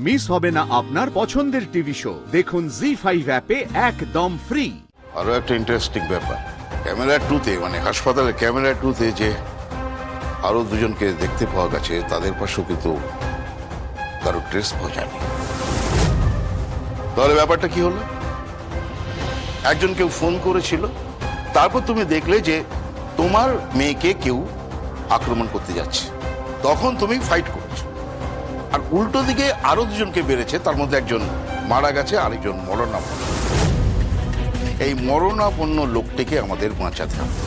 Miss হবে না আপনার পছন্দের টিভি শো। দেখুন জি5 অ্যাপে একদম ফ্রি। আরো একটা ইন্টারেস্টিং ব্যাপার, ক্যামেরা 2-তে মানে হাসপাতালের ক্যামেরা 2-তে যে আরো দুজনকে দেখতে পাওয়া গেছে, তাদের পাশেও কিন্তু কারো ট্রেস পাওয়া যায়নি। তাহলে ব্যাপারটা কি হলো? একজন কেউ ফোন করেছিল, তারপর তুমি দেখলে যে তোমার মেয়েকে কেউ আক্রমণ করতে যাচ্ছে, তখন তুমি ফাইট করেছো। আর উল্টো দিকে আরো দুজনকে বেড়েছে, তার মধ্যে একজন মারা গেছে, আরেকজন মরণাপন্ন। এই মরণাপন্ন লোকটিকে আমাদের বাঁচাতে হবে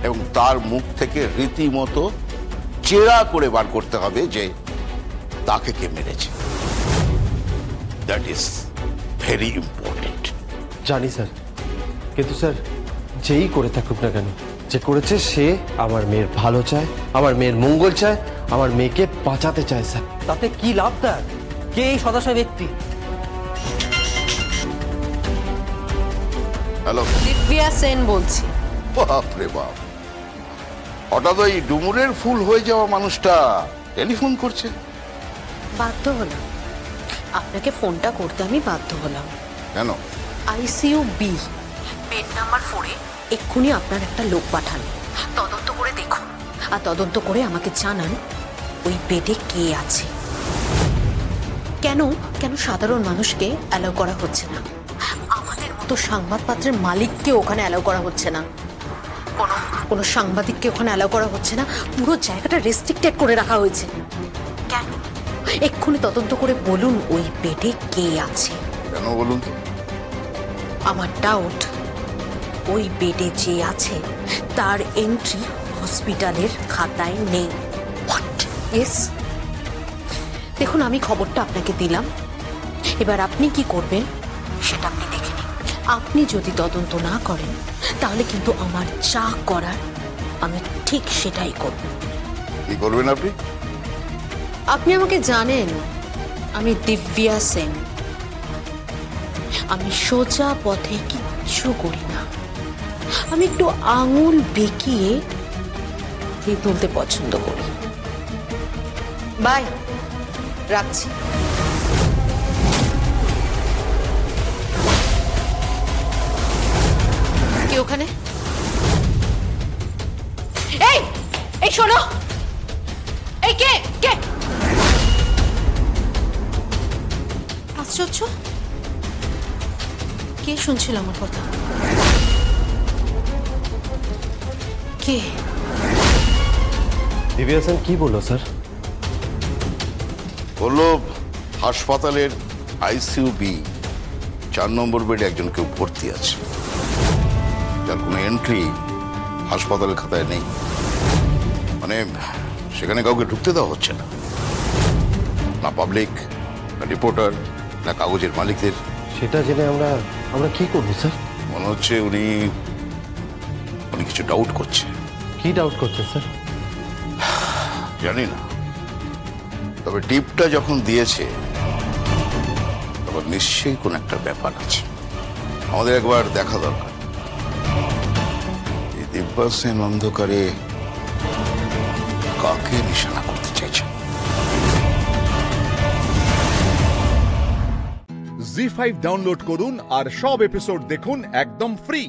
এবং তার মুখ থেকে রীতিমতো চেরা করে বার করতে হবে যে তাকে কে মেরেছে। That is very important. জানি স্যার, কিন্তু স্যার যেই করে থাকুক না কেন, যে করেছে সে আমার মেয়ের ভালো চায়, আমার মেয়ের মঙ্গল চায়, আমার মেয়েকে বাঁচাতে চায় স্যার। তাতে কি লাভ তার? কে এই সদাশয় ব্যক্তি? হ্যালো, দিব্যা সেন বলছি। বাপরে বাপ, হঠাৎ ওই ডুমুরের ফুল হয়ে যাওয়া মানুষটা টেলিফোন করছে। বাধ্য হলাম, আপনাকে ফোনটা করতে আমি বাধ্য হলাম। কেন? আইসিইউ বি বেড নাম্বার 4-এ এক্ষুনি আপনার একটা লোক পাঠান, তদন্ত করে দেখুন, আর তদন্ত করে আমাকে জানান ওই বেডে কে আছে। কেন কেন সাধারণ মানুষকে অ্যালাউ করা হচ্ছে না? আমাদের মতো সংবাদপত্রের মালিককে ওখানে অ্যালাউ করা হচ্ছে না, কোনো সাংবাদিককে ওখানে অ্যালাউ করা হচ্ছে না। পুরো জায়গাটা রেস্ট্রিক্টেড করে রাখা হয়েছে। কেন? এক্ষুনি তদন্ত করে বলুন ওই বেডে কে আছে। কেন বলুন তো? আমার ডাউট ওই বেডে যে আছে তার এন্ট্রি হসপিটালের খাতায় নেই। হোয়াট? ইয়েস। দেখুন, আমি খবরটা আপনাকে দিলাম, এবার আপনি কি করবেন সেটা আপনি দেখে নিন। আপনি যদি তদন্ত না করেন তাহলে কিন্তু আমার যা করার আমি ঠিক সেটাই করব। কি করবেন আপনি? আপনি আমাকে জানেন, আমি দিব্যা সেন। আমি সোজা পথে কিচ্ছু করি না, আমি একটু আঙুল বেঁকিয়ে তুলতে পছন্দ করি। বাই, রাখছি। কে ওখানে? এই এই শোনো, এই কে কে? আশ্চর্য, কে শুনছিল আমার কথা? কে? দিব্যা সেন কি বললো স্যার? বললো হাসপাতালের আইসিইউ বি 4 নম্বর বেডে একজন কেউ ভর্তি আছে, যার কোনো এন্ট্রি হাসপাতালের খাতায় নেই। মানে সেখানে কাউকে ঢুকতে দেওয়া হচ্ছে না, না পাবলিক, না রিপোর্টার, না কাগজের মালিকদের। সেটা জেনে আমরা কি করবো স্যার? মনে হচ্ছে উনি কিছু ডাউট করছে। কি ডাউট করছেন স্যার? জানি না, তবে টিপটা যখন দিয়েছে তখন নিশ্চয়ই কোন একটা ব্যাপার আছে। আমাদের একবার দেখা দরকার এই দিব্যা সেন অন্ধকারে কাকে নিশানা করতে চাইছে। জি5 ডাউনলোড করুন আর সব এপিসোড দেখুন একদম ফ্রি।